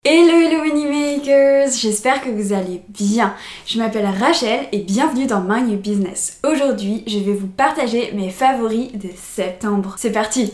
Hello hello Moneymakers, j'espère que vous allez bien. Je m'appelle Rachel et bienvenue dans My New Business. Aujourd'hui, je vais vous partager mes favoris de septembre. C'est parti!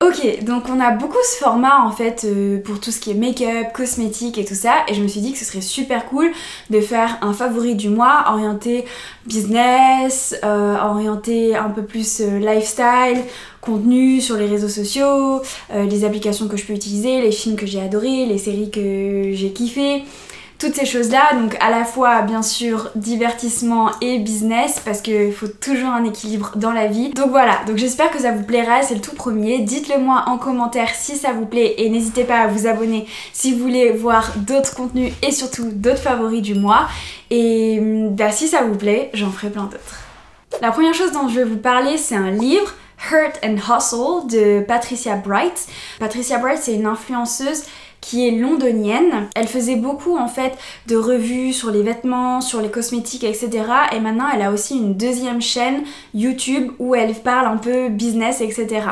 Ok, donc on a beaucoup ce format en fait pour tout ce qui est make-up, cosmétique et tout ça, et je me suis dit que ce serait super cool de faire un favori du mois orienté business, orienté un peu plus lifestyle, contenu sur les réseaux sociaux, les applications que je peux utiliser, les films que j'ai adorés, les séries que j'ai kiffé. Toutes ces choses-là, donc à la fois bien sûr divertissement et business parce qu'il faut toujours un équilibre dans la vie. Donc voilà, donc j'espère que ça vous plaira, c'est le tout premier. Dites-le moi en commentaire si ça vous plaît et n'hésitez pas à vous abonner si vous voulez voir d'autres contenus et surtout d'autres favoris du mois. Et bah, si ça vous plaît, j'en ferai plein d'autres. La première chose dont je vais vous parler, c'est un livre, Hurt and Hustle de Patricia Bright. Patricia Bright, c'est une influenceuse qui est londonienne. Elle faisait beaucoup en fait de revues sur les vêtements, sur les cosmétiques, etc. Et maintenant elle a aussi une deuxième chaîne YouTube où elle parle un peu business, etc.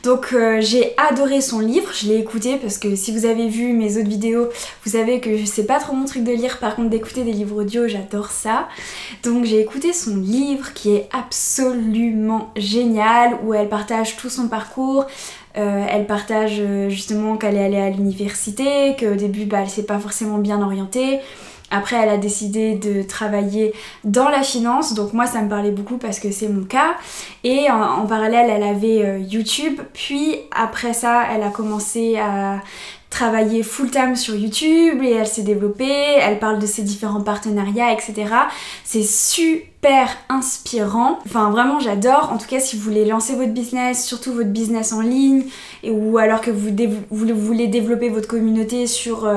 Donc j'ai adoré son livre, je l'ai écouté parce que si vous avez vu mes autres vidéos, vous savez que c'est pas trop mon truc de lire, par contre d'écouter des livres audio, j'adore ça. Donc j'ai écouté son livre qui est absolument génial, où elle partage tout son parcours. Elle partage justement qu'elle est allée à l'université, qu'au début bah, elle s'est pas forcément bien orientée. Après elle a décidé de travailler dans la finance, donc moi ça me parlait beaucoup parce que c'est mon cas. Et en parallèle elle avait YouTube, puis après ça elle a commencé à travailler full time sur YouTube et elle s'est développée, elle parle de ses différents partenariats, etc. C'est super inspirant, enfin vraiment j'adore. En tout cas si vous voulez lancer votre business, surtout votre business en ligne, ou alors que vous voulez développer votre communauté sur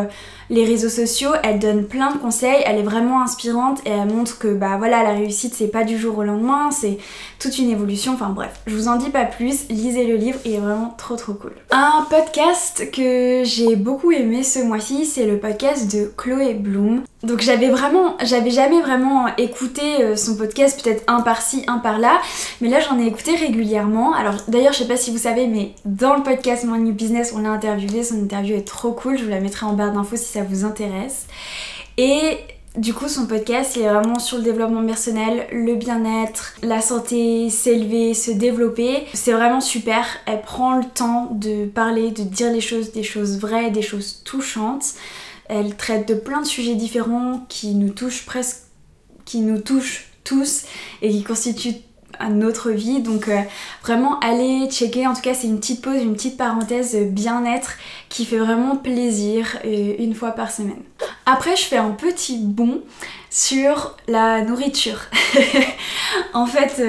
les réseaux sociaux, elle donne plein de conseils, elle est vraiment inspirante et elle montre que bah voilà, la réussite c'est pas du jour au lendemain, c'est toute une évolution, enfin bref, je vous en dis pas plus, lisez le livre, il est vraiment trop cool. Un podcast que j'ai beaucoup aimé ce mois-ci, c'est le podcast de Chloé Bloom. Donc j'avais jamais vraiment écouté son podcast, peut-être un par-ci, un par-là, mais là j'en ai écouté régulièrement. Alors d'ailleurs je sais pas si vous savez, mais dans le podcast My New Business on l'a interviewé, son interview est trop cool, je vous la mettrai en barre d'infos si ça vous intéresse. Et du coup son podcast il est vraiment sur le développement personnel, le bien-être, la santé, s'élever, se développer. C'est vraiment super, elle prend le temps de parler, de dire les choses, des choses vraies, des choses touchantes. Elle traite de plein de sujets différents qui nous touchent tous et qui constituent notre vie, donc vraiment allez checker. En tout cas c'est une petite pause, une petite parenthèse bien-être qui fait vraiment plaisir une fois par semaine. Après je fais un petit bond sur la nourriture. En fait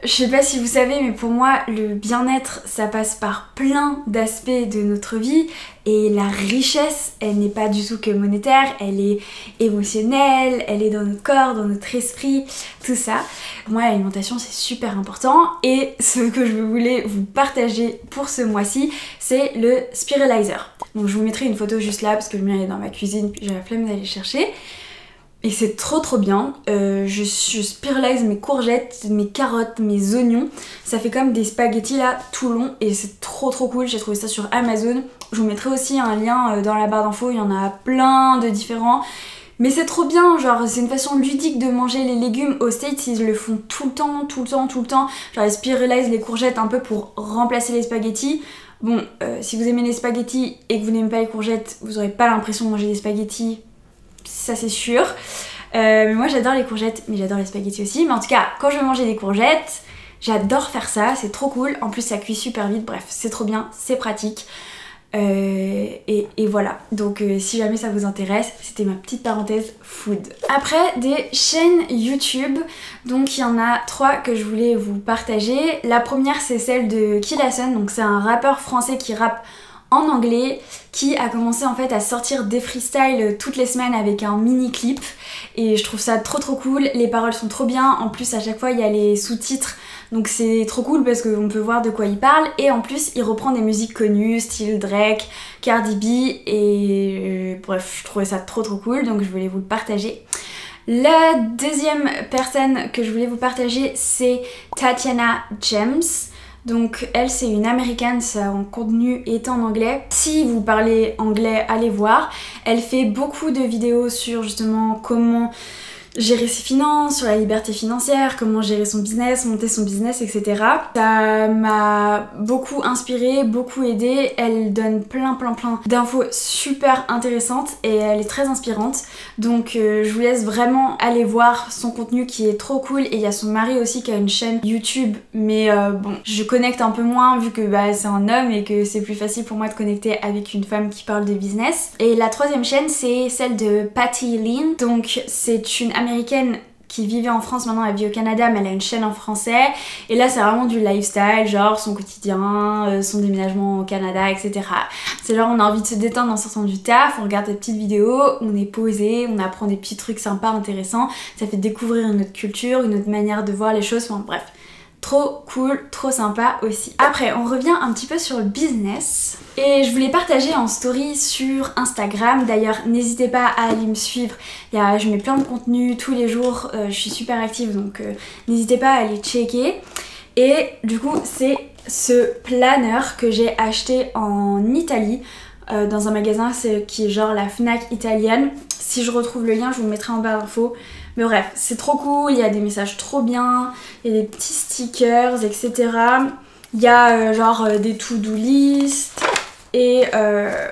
je sais pas si vous savez, mais pour moi, le bien-être, ça passe par plein d'aspects de notre vie. Et la richesse, elle n'est pas du tout que monétaire, elle est émotionnelle, elle est dans notre corps, dans notre esprit, tout ça. Pour moi, l'alimentation, c'est super important. Et ce que je voulais vous partager pour ce mois-ci, c'est le Spiralizer. Donc je vous mettrai une photo juste là, parce que le mien est dans ma cuisine, puis j'ai la flemme d'aller chercher. Et c'est trop bien, je spiralise mes courgettes, mes carottes, mes oignons. Ça fait comme des spaghettis là tout long et c'est trop cool, j'ai trouvé ça sur Amazon. Je vous mettrai aussi un lien dans la barre d'infos, il y en a plein de différents. Mais c'est trop bien, genre c'est une façon ludique de manger les légumes. Aux States ils le font tout le temps. Genre ils spiralisent les courgettes un peu pour remplacer les spaghettis. Bon, si vous aimez les spaghettis et que vous n'aimez pas les courgettes, vous n'aurez pas l'impression de manger des spaghettis. Ça c'est sûr. Mais moi j'adore les courgettes, mais j'adore les spaghettis aussi. Mais en tout cas, quand je veux manger des courgettes, j'adore faire ça, c'est trop cool. En plus ça cuit super vite, bref, c'est trop bien, c'est pratique. Et voilà, donc si jamais ça vous intéresse, c'était ma petite parenthèse food. Après, des chaînes YouTube, donc il y en a 3 que je voulais vous partager. La première c'est celle de Killason, donc c'est un rappeur français qui rappe en anglais, qui a commencé en fait à sortir des freestyles toutes les semaines avec un mini clip, et je trouve ça trop cool. Les paroles sont trop bien, en plus à chaque fois il y a les sous-titres, donc c'est trop cool parce qu'on peut voir de quoi il parle, et en plus il reprend des musiques connues style Drake, Cardi B, et bref je trouvais ça trop cool, donc je voulais vous le partager. La deuxième personne que je voulais vous partager, c'est Tatiana James. Donc elle, c'est une américaine, son contenu est en anglais. Si vous parlez anglais, allez voir. Elle fait beaucoup de vidéos sur justement comment gérer ses finances, sur la liberté financière, comment gérer son business, monter son business, etc. Ça m'a beaucoup inspirée, beaucoup aidée. Elle donne plein d'infos super intéressantes et elle est très inspirante. Donc je vous laisse vraiment aller voir son contenu qui est trop cool. Et il y a son mari aussi qui a une chaîne YouTube, mais bon, je connecte un peu moins vu que c'est un homme et que c'est plus facile pour moi de connecter avec une femme qui parle de business. Et la troisième chaîne, c'est celle de Patty Lin. Donc c'est une américaine qui vivait en France, maintenant elle vit au Canada, mais elle a une chaîne en français. Et là c'est vraiment du lifestyle, genre son quotidien, son déménagement au Canada, etc. C'est genre on a envie de se détendre en sortant du taf, on regarde des petites vidéos, on est posé, on apprend des petits trucs sympas, intéressants. Ça fait découvrir une autre culture, une autre manière de voir les choses, enfin bref. Trop cool, trop sympa aussi. Après, on revient un petit peu sur le business. Et je voulais partager en story sur Instagram. D'ailleurs, n'hésitez pas à aller me suivre. Je mets plein de contenu tous les jours. Je suis super active, donc n'hésitez pas à aller checker. Et du coup, c'est ce planner que j'ai acheté en Italie. Dans un magasin qui est genre la Fnac italienne. Si je retrouve le lien, je vous le mettrai en barre d'infos. Mais bref, c'est trop cool, il y a des messages trop bien, il y a des petits stickers, etc. Il y a des to-do list. Et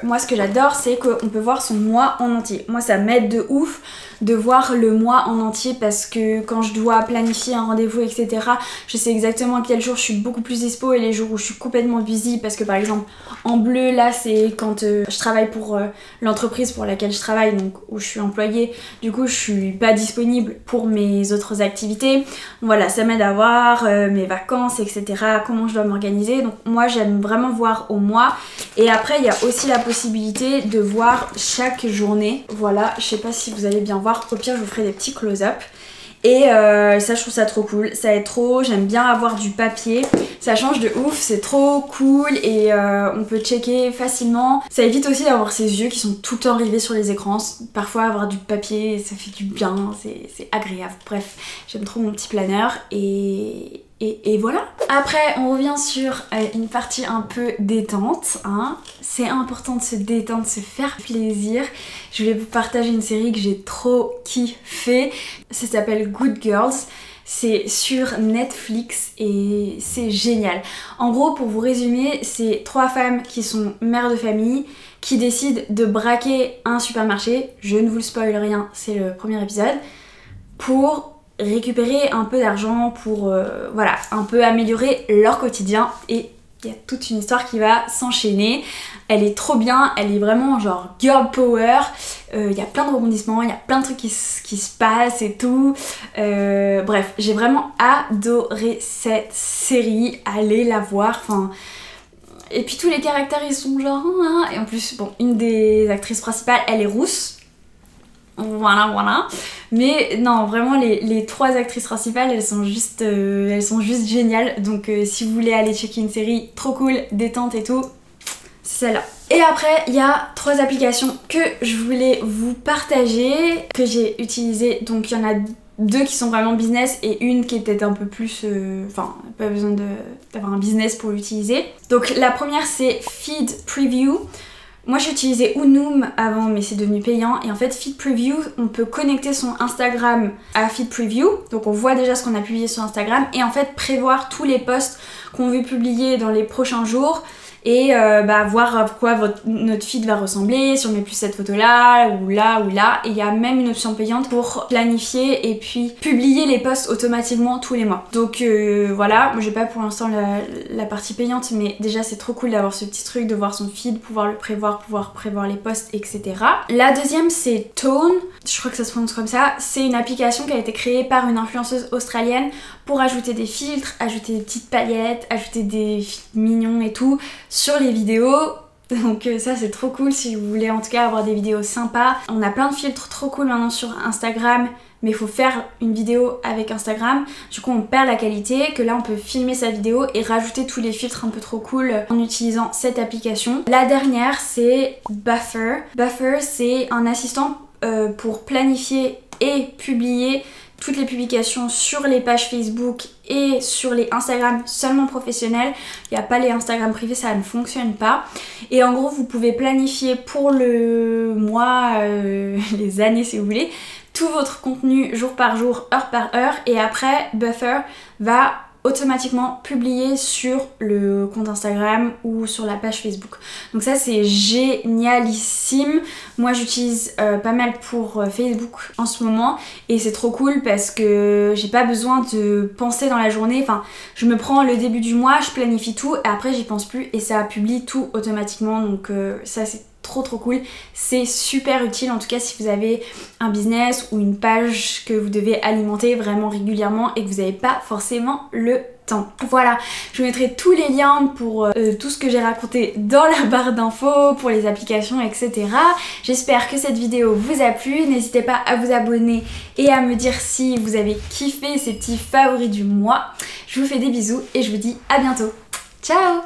moi ce que j'adore, c'est qu'on peut voir son mois en entier. Moi ça m'aide de ouf de voir le mois en entier parce que quand je dois planifier un rendez-vous, etc., je sais exactement quel jour je suis beaucoup plus dispo et les jours où je suis complètement busy, parce que par exemple en bleu là c'est quand je travaille pour l'entreprise pour laquelle je travaille, donc où je suis employée, du coup je suis pas disponible pour mes autres activités. Voilà, ça m'aide à voir mes vacances, etc., comment je dois m'organiser. Donc moi j'aime vraiment voir au mois. Et après il y a aussi la possibilité de voir chaque journée. Voilà, je sais pas si vous allez bien voir, au pire je vous ferai des petits close-up. Et ça je trouve ça trop cool, ça aide trop, j'aime bien avoir du papier, ça change de ouf, c'est trop cool et on peut checker facilement. Ça évite aussi d'avoir ses yeux qui sont tout le temps rivés sur les écrans, parfois avoir du papier ça fait du bien, c'est agréable. Bref, j'aime trop mon petit planner et voilà. Après on revient sur une partie un peu détente, hein. C'est important de se détendre, de se faire plaisir. Je voulais vous partager une série que j'ai trop kiffé, ça s'appelle Good Girls. C'est sur Netflix et c'est génial. En gros, pour vous résumer, c'est 3 femmes qui sont mères de famille qui décident de braquer un supermarché. Je ne vous le spoil rien, c'est le premier épisode. Pour récupérer un peu d'argent, pour voilà, un peu améliorer leur quotidien. Et il y a toute une histoire qui va s'enchaîner. Elle est trop bien, elle est vraiment genre girl power. Il y a plein de rebondissements, il y a plein de trucs qui se passent et tout. Bref, j'ai vraiment adoré cette série. Allez la voir. Enfin, et puis tous les caractères ils sont genre... Et en plus, bon, une des actrices principales, elle est rousse. Voilà. Mais non, vraiment les 3 actrices principales, elles sont juste géniales. Donc si vous voulez aller checker une série trop cool, détente et tout, c'est celle-là. Et après, il y a 3 applications que je voulais vous partager, que j'ai utilisées. Donc il y en a 2 qui sont vraiment business et une qui est peut-être un peu plus... Enfin, pas besoin d'avoir un business pour l'utiliser. Donc la première, c'est Feed Preview. Moi j'utilisais Unum avant mais c'est devenu payant et en fait Feed Preview, on peut connecter son Instagram à Feed Preview, donc on voit déjà ce qu'on a publié sur Instagram et en fait prévoir tous les posts qu'on veut publier dans les prochains jours et voir à quoi notre feed va ressembler, si on met plus cette photo là ou là ou là. Et il y a même une option payante pour planifier et puis publier les posts automatiquement tous les mois. Donc voilà, moi j'ai pas pour l'instant la partie payante, mais déjà c'est trop cool d'avoir ce petit truc, de voir son feed, pouvoir le prévoir, pouvoir prévoir les posts, etc. La deuxième c'est Tone, je crois que ça se prononce comme ça. C'est une application qui a été créée par une influenceuse australienne pour ajouter des filtres, ajouter des petites paillettes, ajouter des filtres mignons et tout sur les vidéos. Donc ça c'est trop cool si vous voulez en tout cas avoir des vidéos sympas. On a plein de filtres trop cool maintenant sur Instagram, mais il faut faire une vidéo avec Instagram. Du coup on perd la qualité, que là on peut filmer sa vidéo et rajouter tous les filtres un peu trop cool en utilisant cette application. La dernière c'est Buffer. Buffer c'est un assistant pour planifier et publier toutes les publications sur les pages Facebook et sur les Instagram seulement professionnels. Il n'y a pas les Instagram privés, ça ne fonctionne pas. Et en gros, vous pouvez planifier pour le mois, les années si vous voulez, tout votre contenu jour par jour, heure par heure. Et après, Buffer va automatiquement publié sur le compte Instagram ou sur la page Facebook. Donc ça c'est génialissime. Moi j'utilise pas mal pour Facebook en ce moment et c'est trop cool parce que j'ai pas besoin de penser dans la journée. Enfin, je me prends le début du mois, je planifie tout et après j'y pense plus et ça publie tout automatiquement. Donc ça c'est trop cool, c'est super utile en tout cas si vous avez un business ou une page que vous devez alimenter vraiment régulièrement et que vous n'avez pas forcément le temps. Voilà, je vous mettrai tous les liens pour tout ce que j'ai raconté dans la barre d'infos, pour les applications, etc. J'espère que cette vidéo vous a plu, n'hésitez pas à vous abonner et à me dire si vous avez kiffé ces petits favoris du mois. Je vous fais des bisous et je vous dis à bientôt. Ciao!